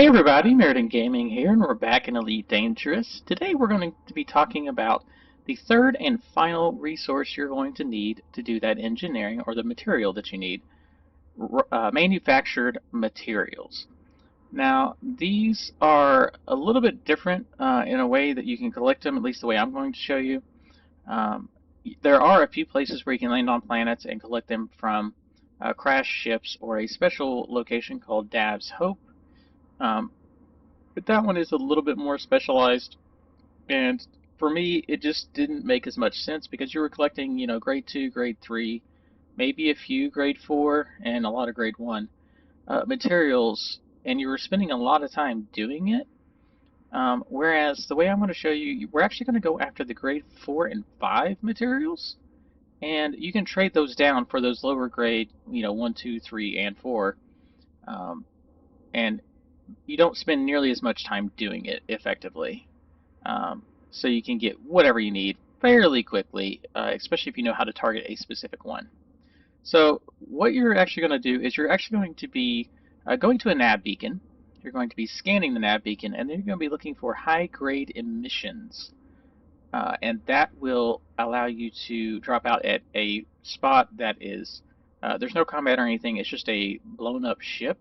everybody, Meriden Gaming here, and we're back in Elite Dangerous. Today we're going to be talking about the third and final resource you're going to need to do that engineering, or the material that you need, manufactured materials. Now, these are a little bit different in a way that you can collect them, at least the way I'm going to show you. Um, there are a few places where you can land on planets and collect them from crashed ships, or a special location called Dav's Hope. Um, but that one is a little bit more specialized, and for me it just didn't make as much sense because you were collecting, grade 2, grade 3, maybe a few grade 4, and a lot of grade 1 materials, and you were spending a lot of time doing it. Whereas the way I'm going to show you, we're actually going to go after the grade 4 and 5 materials, and you can trade those down for those lower grade, 1, 2, 3, and 4. And you don't spend nearly as much time doing it effectively. So you can get whatever you need fairly quickly, especially if you know how to target a specific one. So what you're actually going to do is you're actually going to be going to a nav beacon. You're going to be scanning the nav beacon, and then you're going to be looking for high-grade emissions. And that will allow you to drop out at a spot that is, there's no combat or anything, it's just a blown-up ship,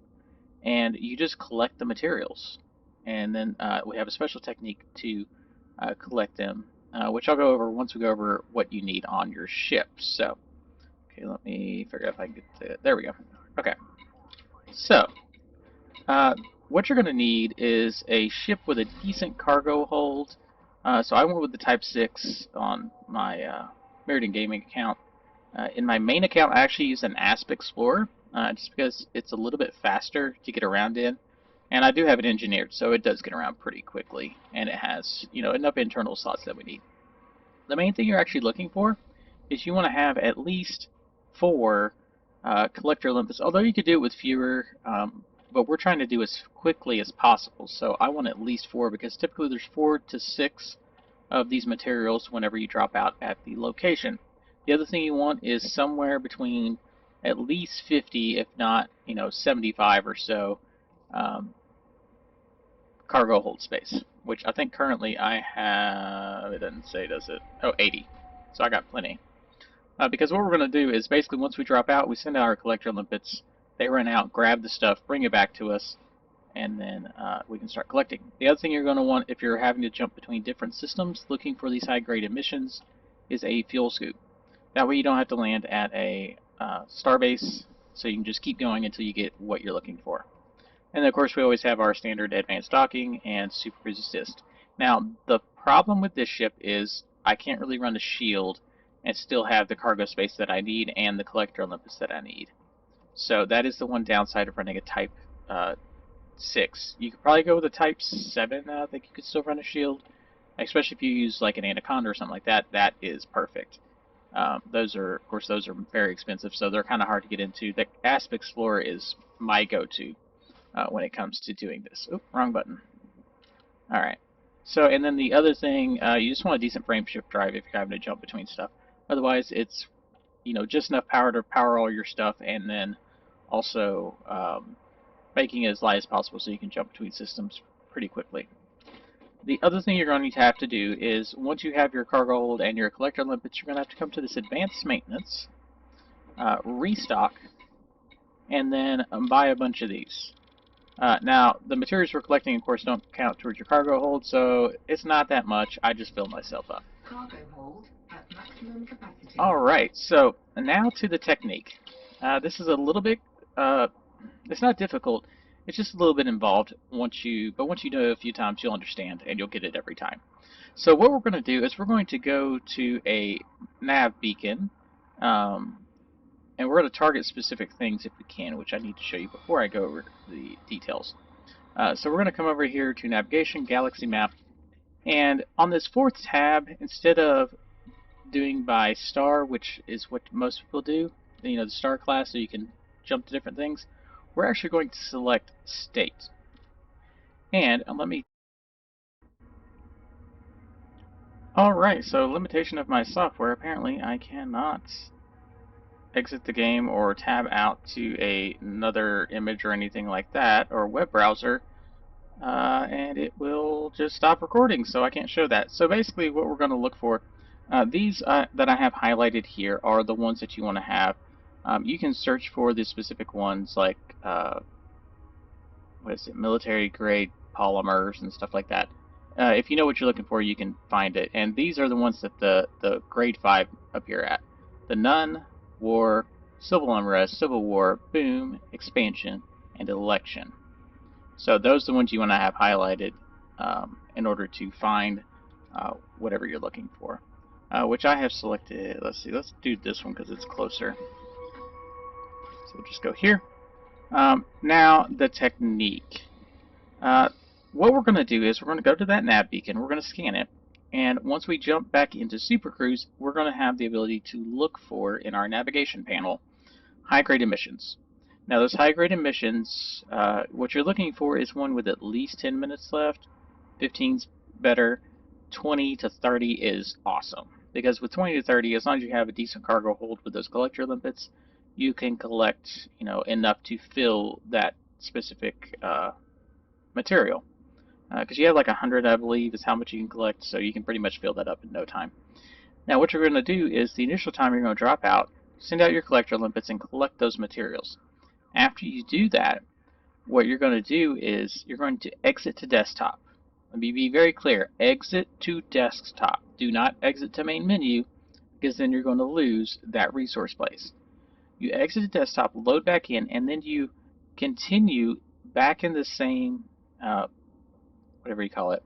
and you just collect the materials. And then we have a special technique to collect them, which I'll go over once we go over what you need on your ship. So, okay, let me figure out if I can get to, there we go. Okay, so what you're going to need is a ship with a decent cargo hold. So I went with the Type 6 on my Meriden Gaming account. In my main account, I actually used an Asp Explorer, just because it's a little bit faster to get around in. And I do have it engineered, so it does get around pretty quickly, and it has, enough internal slots that we need. The main thing you're actually looking for is you want to have at least 4 Collector Olympus, although you could do it with fewer, but we're trying to do as quickly as possible, so I want at least 4, because typically there's 4 to 6 of these materials whenever you drop out at the location. The other thing you want is somewhere between at least 50, if not, 75 or so cargo hold space, which I think currently I have, it doesn't say, does it? Oh, 80. So I got plenty. Because what we're going to do is basically once we drop out, we send out our collector limpets, they run out, grab the stuff, bring it back to us, and then we can start collecting. The other thing you're going to want if you're having to jump between different systems looking for these high-grade emissions is a fuel scoop. That way you don't have to land at a starbase, so you can just keep going until you get what you're looking for. And then, of course, we always have our standard advanced docking and super resist. Now, the problem with this ship is I can't really run a shield and still have the cargo space that I need and the collector Olympus that I need. So that is the one downside of running a Type 6. You could probably go with a Type 7. I think you could still run a shield, especially if you use like an Anaconda or something like that. That is perfect. Those are, of course, those are very expensive, so they're kind of hard to get into. The Asp Explorer is my go-to when it comes to doing this. Oop, wrong button. All right. So, and then the other thing, you just want a decent frame shift drive if you're having to jump between stuff. Otherwise, it's, just enough power to power all your stuff, and then also making it as light as possible so you can jump between systems pretty quickly. The other thing you're going to have to do is, once you have your cargo hold and your collector limpets, you're going to have to come to this advanced maintenance, restock, and then buy a bunch of these. Now, the materials we're collecting, of course, don't count towards your cargo hold, so it's not that much. I just filled myself up. Cargo hold at maximum capacity. Alright, so now to the technique. This is a little bit, it's not difficult, it's just a little bit involved but once you do it a few times, you'll understand, and you'll get it every time. So what we're going to do is we're going to go to a nav beacon, and we're going to target specific things if we can, which I need to show you before I go over the details. So we're going to come over here to Navigation, Galaxy Map, and on this 4th tab, instead of doing by star, which is what most people do, the star class, so you can jump to different things, we're actually going to select state. And let me... Alright, so limitation of my software, apparently I cannot exit the game or tab out to another image or anything like that, or web browser, and it will just stop recording, so I can't show that. So basically what we're going to look for, these that I have highlighted here are the ones that you want to have. You can search for the specific ones like, what is it, military grade polymers and stuff like that. If you know what you're looking for, you can find it. And these are the ones that the grade 5 appear at. The None, War, Civil Unrest, Civil War, Boom, Expansion, and Election. So those are the ones you want to have highlighted in order to find whatever you're looking for. Which I have selected. Let's see, let's do this one because it's closer. So we'll just go here. Now the technique. Uh, what we're going to do is we're going to go to that nav beacon, we're going to scan it, and once we jump back into Super Cruise, we're going to have the ability to look for, in our navigation panel, high-grade emissions. Now those high-grade emissions, what you're looking for is one with at least 10 minutes left, 15's better, 20 to 30 is awesome. Because with 20 to 30, as long as you have a decent cargo hold with those collector limpets, you can collect, enough to fill that specific material. Because you have like 100, I believe, is how much you can collect, so you can pretty much fill that up in no time. Now what you're going to do is the initial time you're going to drop out, send out your collector limpets and collect those materials. After you do that, what you're going to do is you're going to exit to desktop. Let me be very clear, exit to desktop. Do not exit to main menu, because then you're going to lose that resource place. You exit to desktop, load back in, and then you continue back in the same whatever you call it,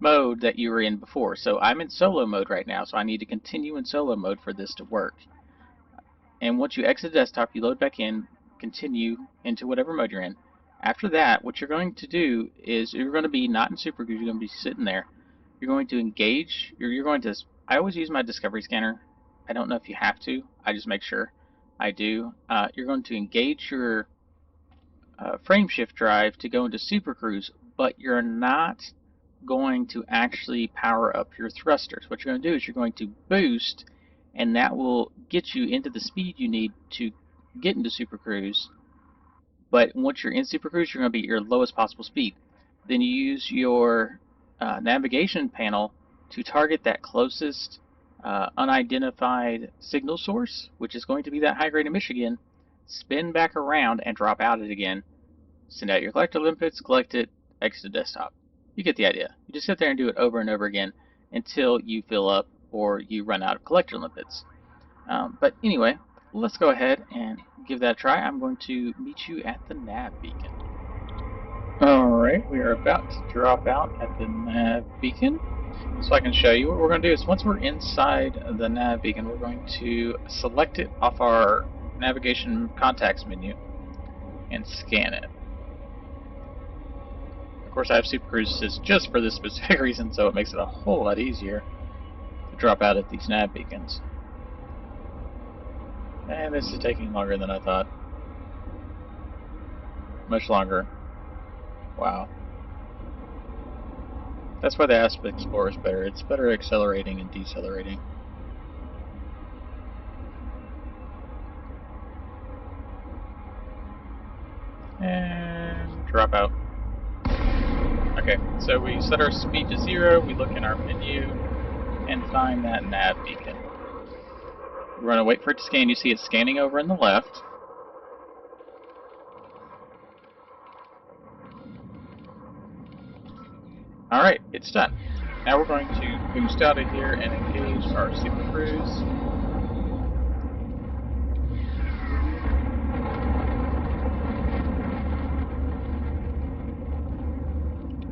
mode that you were in before. So I'm in solo mode right now, so I need to continue in solo mode for this to work. And once you exit the desktop, you load back in, continue into whatever mode you're in. After that, what you're going to do is you're going to be not in Super Cruise, you're going to be sitting there. You're going to engage, you're going to, I always use my Discovery Scanner. I don't know if you have to, I just make sure I do. You're going to engage your frame shift drive to go into Super Cruise, but you're not going to actually power up your thrusters. What you're going to do is you're going to boost, and that will get you into the speed you need to get into Super Cruise. But once you're in Super Cruise, you're going to be at your lowest possible speed. Then you use your navigation panel to target that closest unidentified signal source, which is going to be that high-grade in Michigan, spin back around and drop out it again. Send out your collector limpets, collect it, exit the desktop. You get the idea. You just sit there and do it over and over again until you fill up or you run out of collector limpets. But anyway, let's go ahead and give that a try. I'm going to meet you at the nav beacon. Alright, we are about to drop out at the nav beacon. So I can show you what we're going to do is once we're inside the nav beacon, we're going to select it off our navigation contacts menu and scan it. Of course, I have Super Cruise just for this specific reason, so it makes it a whole lot easier to drop out at these nav beacons. And this is taking longer than I thought. Much longer. Wow. That's why the Aspect Explorer is better. It's better at accelerating and decelerating. And drop out. Okay, so we set our speed to 0, we look in our menu, and find that nav beacon. We're going to wait for it to scan. You see it scanning over in the left. Alright, it's done. Now we're going to boost out of here and engage our Super Cruise.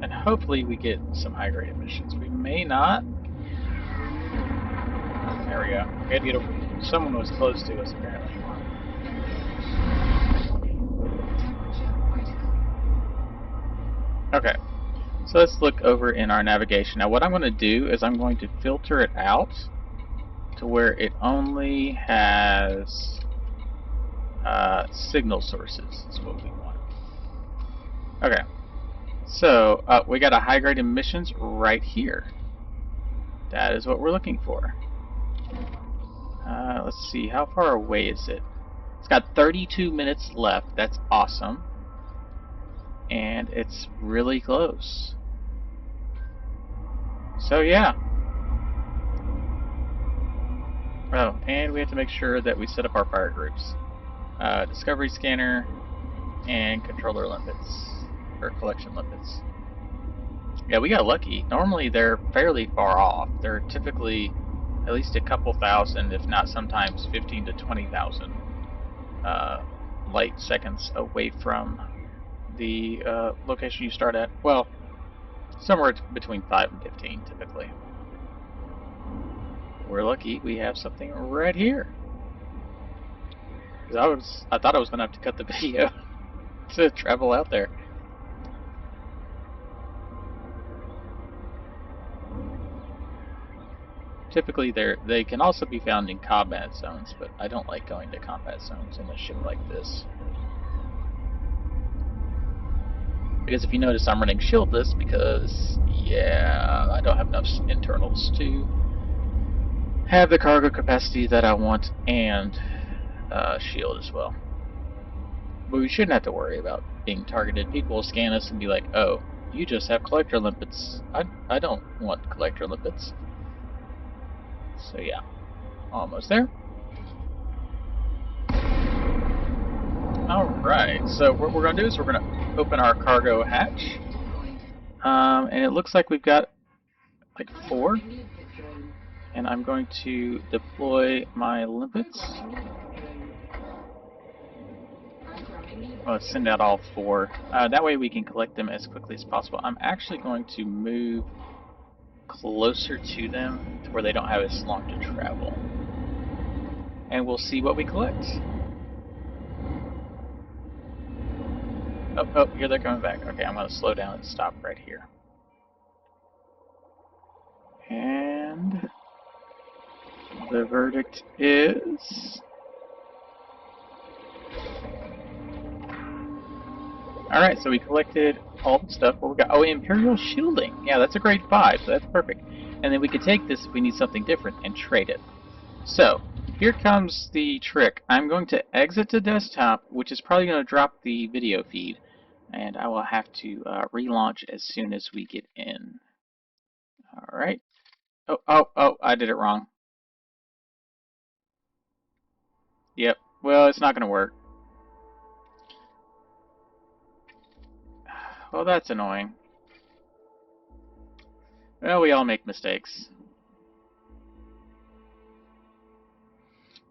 And hopefully we get some high-grade emissions. We may not. There we go. We had to get over. Someone was close to us, apparently. Okay. So let's look over in our navigation. Now what I'm going to do is I'm going to filter it out to where it only has signal sources. That's what we want. Okay. So we got a high-grade emissions right here. That is what we're looking for. Let's see, how far away is it? It's got 32 minutes left. That's awesome. and it's really close. So yeah. Oh, and we have to make sure that we set up our fire groups. Discovery scanner and controller limpets, or collection limpets. Yeah, we got lucky. Normally they're fairly far off. They're typically at least a couple thousand, if not sometimes 15 to 20,000 light seconds away from the location you start at. Well, somewhere between 5 and 15 typically. We're lucky we have something right here. Because I thought I was going to have to cut the video to travel out there. Typically, they can also be found in combat zones, but I don't like going to combat zones in a ship like this. Because if you notice, I'm running shieldless because, yeah, I don't have enough internals to have the cargo capacity that I want and shield as well. But we shouldn't have to worry about being targeted. People will scan us and be like, oh, you just have collector limpets. I don't want collector limpets. So yeah, almost there. Alright, so what we're going to do is we're going to open our cargo hatch. And it looks like we've got like 4. And I'm going to deploy my limpets. Let's send out all 4. That way we can collect them as quickly as possible. I'm actually going to move closer to them to where they don't have as long to travel. And we'll see what we collect. Oh, here they're coming back. Okay, I'm going to slow down and stop right here. And the verdict is... Alright, so we collected all the stuff. What we got? Oh, Imperial Shielding. Yeah, that's a grade 5, so that's perfect. And then we could take this if we need something different and trade it. So, here comes the trick. I'm going to exit the desktop, which is probably going to drop the video feed. And I will have to relaunch as soon as we get in. Alright. Oh, I did it wrong. Yep. Well, it's not going to work. Well, that's annoying. Well, we all make mistakes.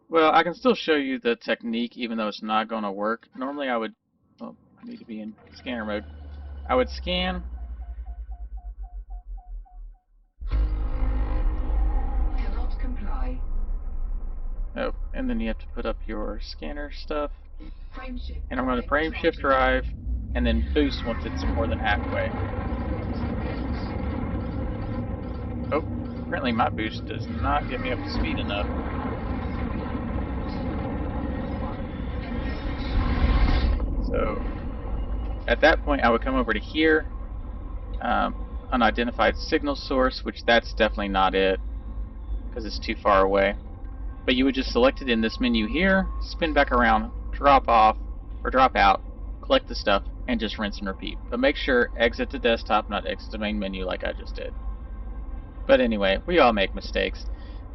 Well, I can still show you the technique even though it's not going to work. Normally I would... Oh, I need to be in scanner mode. I would scan... Cannot comply. Oh, and then you have to put up your scanner stuff. Frameshift. And I'm going to frame shift drive and then boost once it's more than halfway. Oh, apparently my boost does not get me up to speed enough. So, at that point I would come over to here, unidentified signal source, which that's definitely not it, because it's too far away. But you would just select it in this menu here, spin back around, drop off, or drop out, collect the stuff, and just rinse and repeat. But make sure exit the desktop, not exit the main menu like I just did. But anyway, we all make mistakes.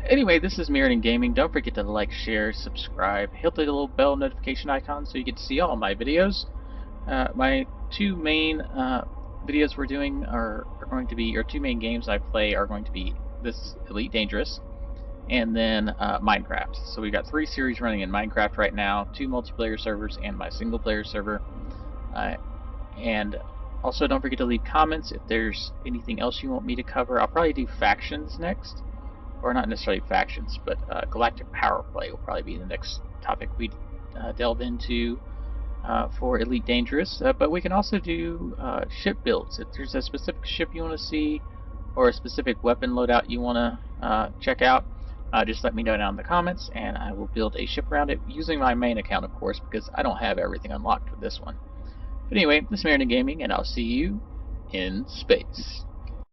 Anyway, this is Mirrored Gaming. Don't forget to like, share, subscribe, hit the little bell notification icon so you get to see all my videos. My 2 main videos we're doing are going to be, or 2 main games I play are going to be this Elite Dangerous and then Minecraft. So we've got 3 series running in Minecraft right now, 2 multiplayer servers and my single player server. And also don't forget to leave comments if there's anything else you want me to cover. I'll probably do factions next, or not necessarily factions, but galactic power play will probably be the next topic we delve into for Elite Dangerous. But we can also do ship builds. If there's a specific ship you want to see or a specific weapon loadout you want to check out, just let me know down in the comments and I will build a ship around it using my main account, of course, because I don't have everything unlocked with this one. But anyway, this is Mirrored Gaming, and I'll see you in space.